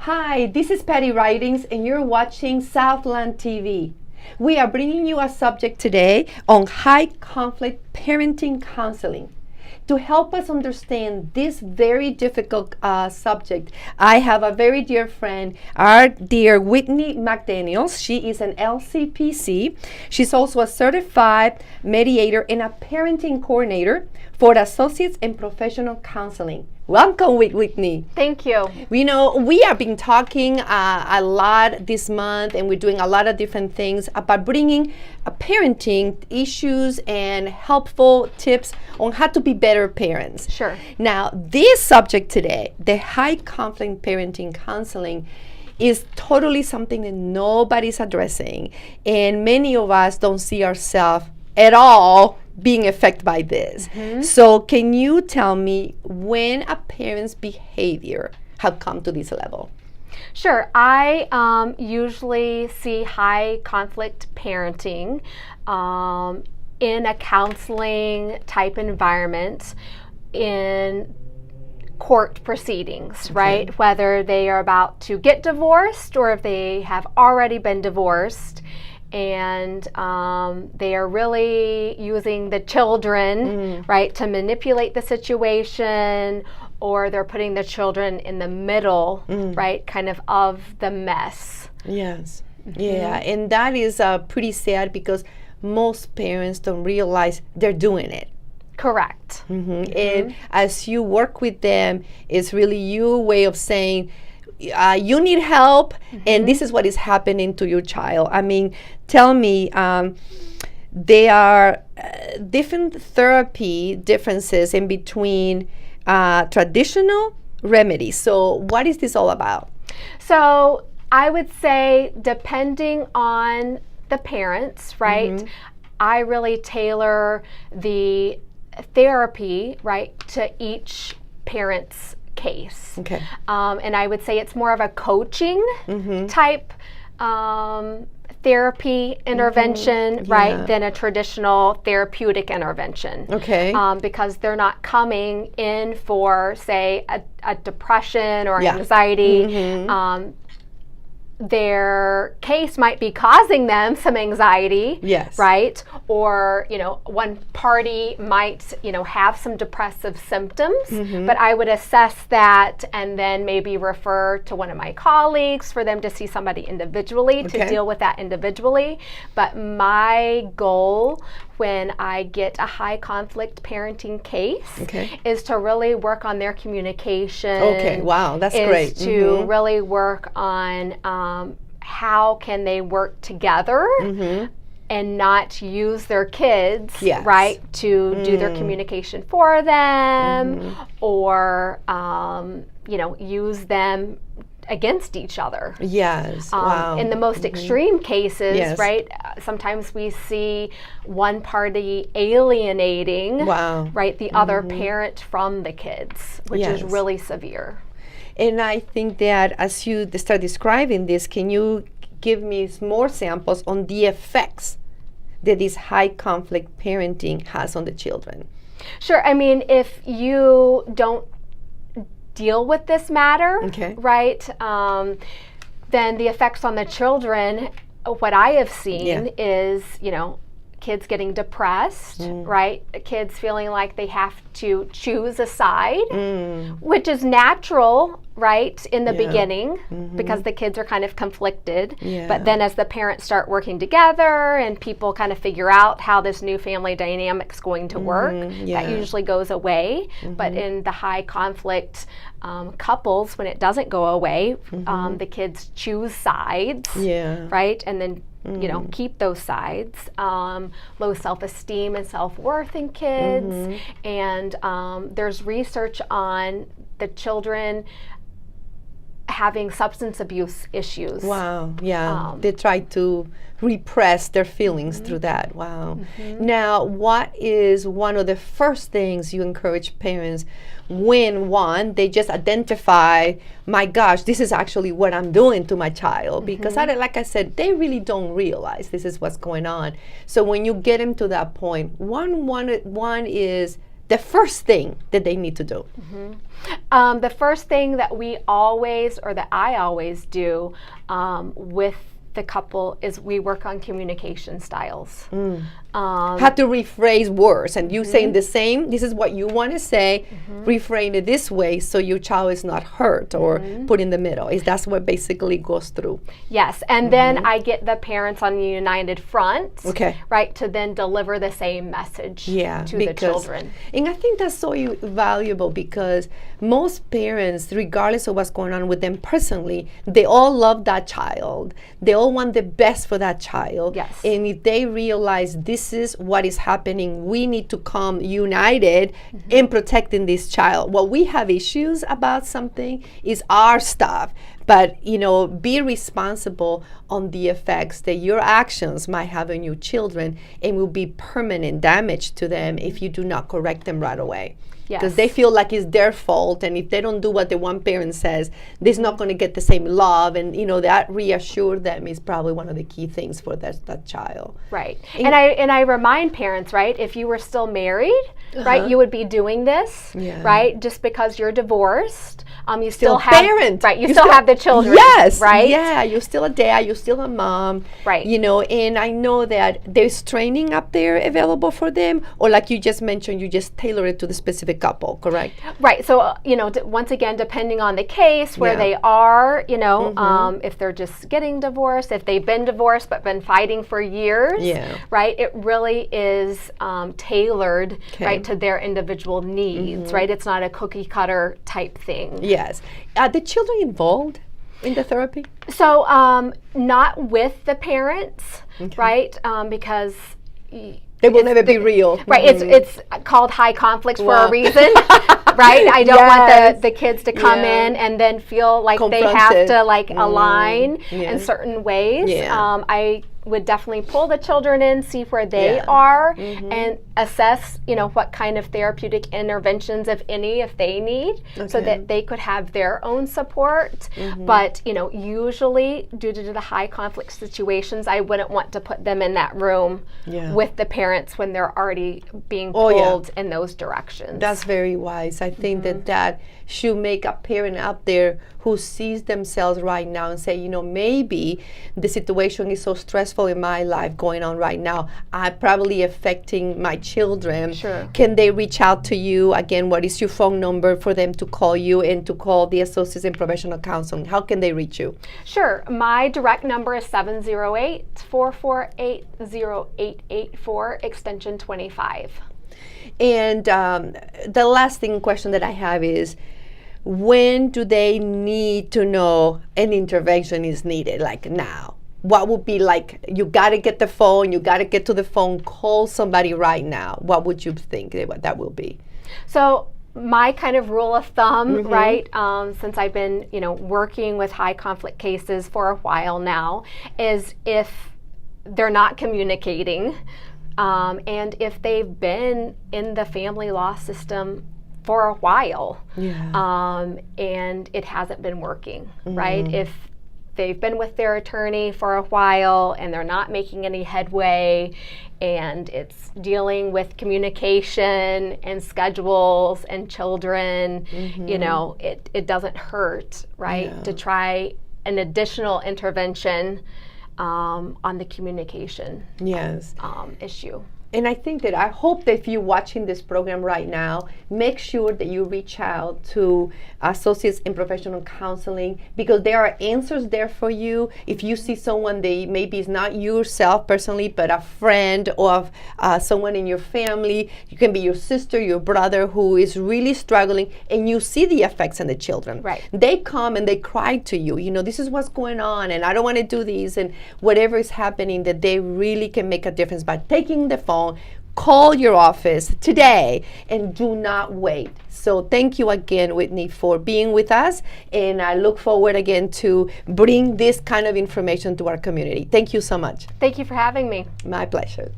Hi, this is Patty Ridings, and you're watching Southland TV. We are bringing you a subject today on high conflict parenting counseling. To help us understand this very difficult subject, I have a very dear friend, our dear Whitney McDaniels. She is an LCPC. She's also a certified mediator and a parenting coordinator for Associates in Professional Counseling. Welcome, Whitney. Thank you. We have been talking a lot this month, and we're doing a lot of different things about bringing parenting issues and helpful tips on how to be better parents. Sure. Now, this subject today, the high conflict parenting counseling, is totally something that nobody's addressing, and many of us don't see ourselves at all being affected by this. So can you tell me when a parent's behavior have come to this level? Sure. I usually see high conflict parenting in a counseling type environment in court proceedings, right? Whether they are about to get divorced or if they have already been divorced. And they are really using the children, right, to manipulate the situation, or they're putting the children in the middle, right, kind of the mess. Yes. Yeah, and that is pretty sad because most parents don't realize they're doing it. Correct. And as you work with them, it's really your way of saying, you need help, and this is what is happening to your child. I mean, tell me, there are different therapy differences in between traditional remedies. So what is this all about? So I would say, depending on the parents, right, I really tailor the therapy, right, to each parent's case. Okay. And I would say it's more of a coaching type therapy intervention, right, than a traditional therapeutic intervention. Okay. Because they're not coming in for, say, a depression or anxiety. Their case might be causing them some anxiety, right? Or, one party might, have some depressive symptoms, but I would assess that and then maybe refer to one of my colleagues for them to see somebody individually to deal with that individually. But my goal when I get a high conflict parenting case is to really work on their communication. Okay, wow, that's great. To really work on how can they work together and not use their kids, right, to do their communication for them or, use them against each other. Wow. In the most extreme cases, right, sometimes we see one party alienating, right, the other parent from the kids, which is really severe. And I think that as you start describing this, can you give me more samples on the effects that this high conflict parenting has on the children? Sure. I mean, if you don't deal with this matter, right, then the effects on the children, what I have seen is, kids getting depressed, right? Kids feeling like they have to choose a side, which is natural, right, in the beginning, because the kids are kind of conflicted. But then as the parents start working together and people kind of figure out how this new family dynamic is going to work, that usually goes away. But in the high conflict couples, when it doesn't go away, the kids choose sides, right? And then keep those sides. Low self-esteem and self-worth in kids. And there's research on the children having substance abuse issues. Wow, they try to repress their feelings through that. Wow. Now, what is one of the first things you encourage parents when, one, they just identify, my gosh, this is actually what I'm doing to my child? Because like I said, they really don't realize this is what's going on. So when you get them to that point, one is the first thing that they need to do? The first thing that I always do with the couple is we work on communication styles. How to rephrase words, and you saying the same, this is what you want to say, reframe it this way so your child is not hurt or put in the middle. That's what basically goes through. Yes, and then I get the parents on the united front, right, to then deliver the same message to the children. And I think that's so valuable, because most parents, regardless of what's going on with them personally, they all love that child. They all want the best for that child. Yes. And if they realize this is what is happening, we need to come united in protecting this child. What we have issues about something is our stuff, but be responsible on the effects that your actions might have on your children, and will be permanent damage to them if you do not correct them right away. Because they feel like it's their fault, and if they don't do what the one parent says, they're not going to get the same love, and that reassure them is probably one of the key things for that child. Right. And I remind parents, right, if you were still married, right, you would be doing this, right? Just because you're divorced, you still have parent, right? You still have the children, yes, right? Yeah, you're still a dad, you're still a mom, right? And I know that there's training up there available for them, or like you just mentioned, you just tailor it to the specific couple, correct? Right. So once again, depending on the case where they are, if they're just getting divorced, if they've been divorced but been fighting for years, right? It really is tailored, right, to their individual needs, right? It's not a cookie cutter type thing. Yes. Are the children involved in the therapy? So not with the parents, right? Because they will never be real. Right. It's called high conflicts for a reason. Right? I don't want the kids to come in and then feel like they have to align in certain ways. I would definitely pull the children in, see where they are, and assess, what kind of therapeutic interventions, if any, if they need, so that they could have their own support. But, usually due to the high conflict situations, I wouldn't want to put them in that room with the parents when they're already being pulled in those directions. That's very wise. I think that should make a parent out there who sees themselves right now and say, maybe the situation is so stressful in my life going on right now, I'm probably affecting my children. Sure. Can they reach out to you? Again, what is your phone number for them to call you and to call the Associates in Professional Counseling? How can they reach you? Sure. My direct number is 708-448-0884, extension 25. And the last question that I have is, when do they need to know an intervention is needed? Like now? What would be you got to get the phone, you got to get to the phone, call somebody right now. What would you think that will be? So my kind of rule of thumb, right, since I've been, working with high conflict cases for a while now, is if they're not communicating, and if they've been in the family law system for a while, and it hasn't been working, right? If they've been with their attorney for a while and they're not making any headway, and it's dealing with communication and schedules and children, it doesn't hurt, right, to try an additional intervention on the communication issue. And I think that I hope that if you're watching this program right now, make sure that you reach out to Associates in Professional Counseling, because there are answers there for you. If you see someone that maybe is not yourself personally, but a friend or someone in your family, you can be your sister, your brother, who is really struggling, and you see the effects on the children. Right. They come and they cry to you, this is what's going on, and I don't want to do this, and whatever is happening, that they really can make a difference by taking the phone. Call your office today and do not wait. So thank you again, Whitney, for being with us, and I look forward again to bring this kind of information to our community. Thank you so much. Thank you for having me. My pleasure.